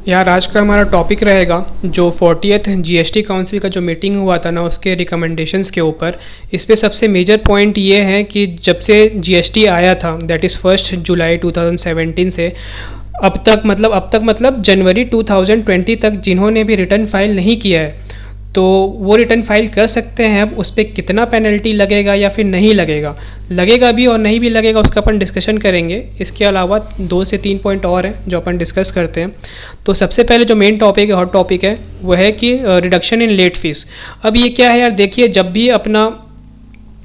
यार आज का हमारा टॉपिक रहेगा जो 40th जीएसटी काउंसिल का जो मीटिंग हुआ था ना, उसके रिकमेंडेशंस के ऊपर। इस पे सबसे मेजर पॉइंट ये है कि जब से जीएसटी आया था, दैट इज़ 1 जुलाई 2017 से अब तक मतलब जनवरी 2020 तक जिन्होंने भी रिटर्न फाइल नहीं किया है तो वो रिटर्न फाइल कर सकते हैं। अब उस पर कितना पेनल्टी लगेगा या फिर नहीं लगेगा भी और नहीं भी लगेगा, उसका अपन डिस्कशन करेंगे। इसके अलावा 2 से 3 पॉइंट और हैं जो अपन डिस्कस करते हैं। तो सबसे पहले जो मेन टॉपिक है, हॉट टॉपिक है, वो है कि रिडक्शन इन लेट फीस। अब ये क्या है यार, देखिए जब भी अपना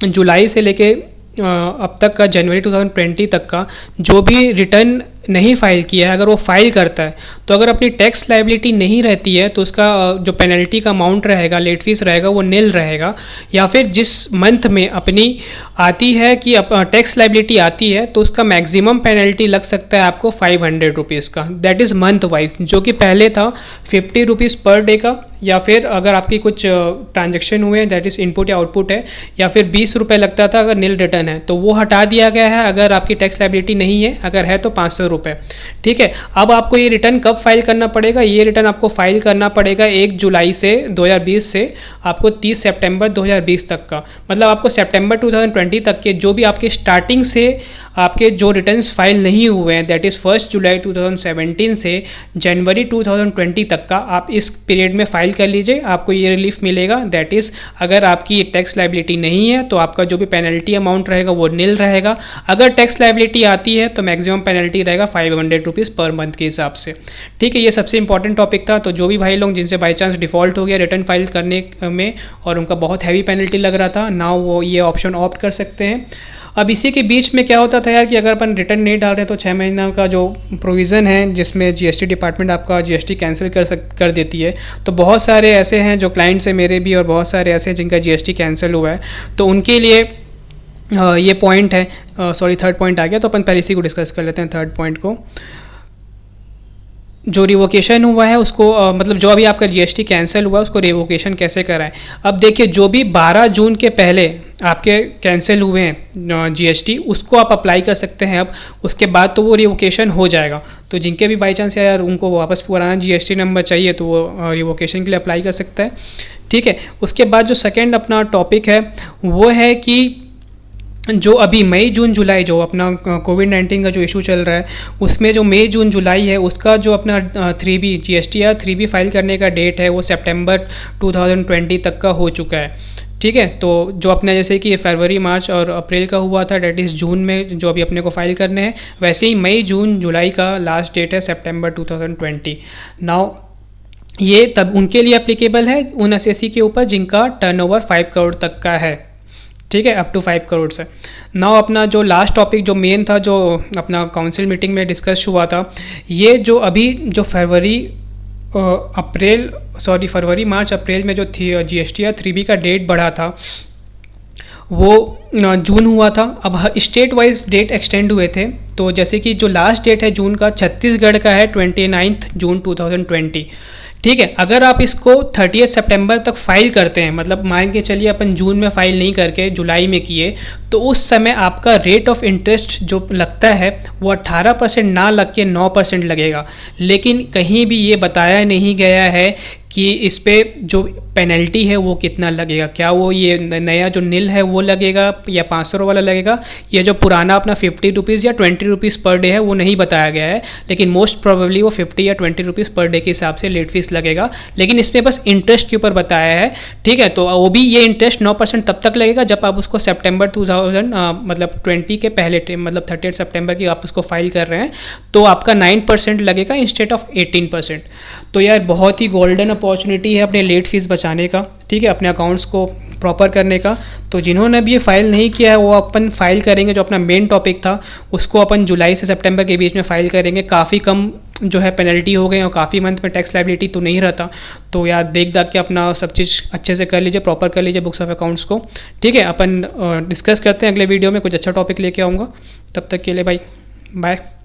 जुलाई से लेके अब तक का जनवरी 2020 तक का जो भी रिटर्न नहीं फाइल किया है, अगर वो फाइल करता है तो अगर अपनी टैक्स लायबिलिटी नहीं रहती है तो उसका जो पेनल्टी का अमाउंट रहेगा, लेट फीस रहेगा, वो नील रहेगा। या फिर जिस मंथ में अपनी आती है कि टैक्स लायबिलिटी आती है तो उसका मैक्सिमम पेनल्टी लग सकता है आपको 500 रुपीज़ का, दैट इज़ मंथ वाइज, जो कि पहले था 50 रुपीज़ पर डे का। या फिर अगर आपकी कुछ ट्रांजेक्शन हुए हैं, दैट इज़ इनपुट या आउटपुट है, या फिर 20 रुपये लगता था अगर नील रिटर्न है, तो वो हटा दिया गया है अगर आपकी टैक्स लायबिलिटी नहीं है। अगर है तो 500 रुपये। ठीक है, अब आपको ये रिटर्न कब फाइल करना पड़ेगा? ये रिटर्न आपको फाइल करना पड़ेगा 1 जुलाई से 2020 से आपको 30 सितंबर 2020 तक का, मतलब आपको सितंबर 2020 तक के जो भी आपके स्टार्टिंग से आपके जो रिटर्न्स फाइल नहीं हुए हैं, दैट इज़ 1 जुलाई 2017 से जनवरी 2020 तक का, आप इस पीरियड में फाइल कर लीजिए, आपको ये रिलीफ मिलेगा। दैट इज़ अगर आपकी टैक्स लायबिलिटी नहीं है तो आपका जो भी पेनल्टी अमाउंट रहेगा वो नील रहेगा। अगर टैक्स लायबिलिटी आती है तो मैक्सिमम पेनल्टी रहेगा 500 रुपीज़ पर मंथ के हिसाब से। ठीक है, ये सबसे इंपॉर्टेंट टॉपिक था। तो जो भी भाई लोग जिनसे बाई चांस डिफ़ॉल्ट हो गया रिटर्न फाइल करने में और उनका बहुत हैवी पेनल्टी लग रहा था, नाउ वो ये ऑप्शन ऑप्ट कर सकते हैं। अब इसी के बीच में क्या होता था यार कि अगर अपन रिटर्न नहीं डाल रहे तो 6 महीना का जो प्रोविज़न है जिसमें जीएसटी डिपार्टमेंट आपका जीएसटी कैंसिल कर देती है, तो बहुत सारे ऐसे हैं जो क्लाइंट्स हैं मेरे भी, और बहुत सारे ऐसे हैं जिनका जीएसटी कैंसिल हुआ है, तो उनके लिए ये पॉइंट है। सॉरी, थर्ड पॉइंट आ गया, तो अपन पहले इसी को डिस्कस कर लेते हैं। थर्ड पॉइंट को, जो रिवोकेशन हुआ है उसको मतलब जो अभी आपका जीएसटी कैंसिल हुआ है उसको रिवोकेशन कैसे कराएं। अब देखिए, जो भी 12 जून के पहले आपके कैंसिल हुए हैं जीएसटी, उसको आप अप्लाई कर सकते हैं। अब उसके बाद तो वो रिवोकेशन हो जाएगा। तो जिनके भी बाई चांस यार उनको वापस पुराना जीएसटी नंबर चाहिए तो वो रिवोकेशन के लिए अप्लाई कर सकता है। ठीक है, उसके बाद जो सेकेंड अपना टॉपिक है वो है कि जो अभी मई जून जुलाई जो अपना कोविड-19 का जो इशू चल रहा है, उसमें जो मई जून जुलाई है उसका जो अपना 3B जीएसटी या 3B फाइल करने का डेट है वो सितंबर 2020 तक का हो चुका है। ठीक है, तो जो अपने जैसे कि फरवरी मार्च और अप्रैल का हुआ था, डेट इज़ जून में जो अभी अपने को फाइल करने हैं, वैसे ही मई जून जुलाई का लास्ट डेट है सितंबर 2020। नाउ ये तब उनके लिए एप्लीकेबल है उन एसएससी के ऊपर जिनका टर्नओवर 5 करोड़ तक का है। ठीक है, अप टू 5 करोड़ से। नाउ अपना जो लास्ट टॉपिक जो मेन था, जो अपना काउंसिल मीटिंग में डिस्कस हुआ था, ये जो अभी जो फरवरी मार्च अप्रैल में जो थी जीएसटी या 3B का डेट बढ़ा था वो जून हुआ था। अब स्टेट वाइज डेट एक्सटेंड हुए थे, तो जैसे कि जो लास्ट डेट है जून का, छत्तीसगढ़ का है 29 जून 2020। ठीक है, अगर आप इसको 30 सितंबर तक फाइल करते हैं, मतलब मान के चलिए अपन जून में फाइल नहीं करके जुलाई में किए, तो उस समय आपका रेट ऑफ इंटरेस्ट जो लगता है वो 18% ना लग के 9% लगेगा। लेकिन कहीं भी ये बताया नहीं गया है कि इस पे जो पेनल्टी है वो कितना लगेगा, क्या वो ये नया जो नील है वो लगेगा या 500 वाला लगेगा, या जो पुराना अपना 50 रुपीज़ या 20 रुपीज़ पर डे है वो नहीं बताया गया है। लेकिन मोस्ट प्रोबेबली वो 50 या 20 रुपीज़ पर डे के हिसाब से लेट फीस लगेगा, लेकिन इसमें बस इंटरेस्ट के ऊपर बताया है। ठीक है, तो वो भी ये इंटरेस्ट 9% तब तक लगेगा जब आप उसको सितंबर 2020 के पहले मतलब 30 सितंबर की आप उसको फाइल कर रहे हैं, तो आपका 9% लगेगा इंस्टेड ऑफ 18%। तो यार बहुत ही गोल्डन अपॉर्चुनिटी है अपने लेट फीस बचाने का। ठीक है, अपने अकाउंट्स को प्रॉपर करने का। तो जिन्होंने भी ये फाइल नहीं किया है वो अपन फाइल करेंगे, जो अपना मेन टॉपिक था उसको अपन जुलाई से सितंबर के बीच में फाइल करेंगे। काफ़ी कम जो है पेनल्टी हो गई और काफ़ी मंथ में टैक्स लायबिलिटी तो नहीं रहता। तो यार देख के अपना सब चीज़ अच्छे से कर लीजिए, प्रॉपर कर लीजिए बुक्स ऑफ अकाउंट्स को। ठीक है, अपन डिस्कस करते हैं अगले वीडियो में, कुछ अच्छा टॉपिक लेके आऊँगा। तब तक के लिए भाई बाय।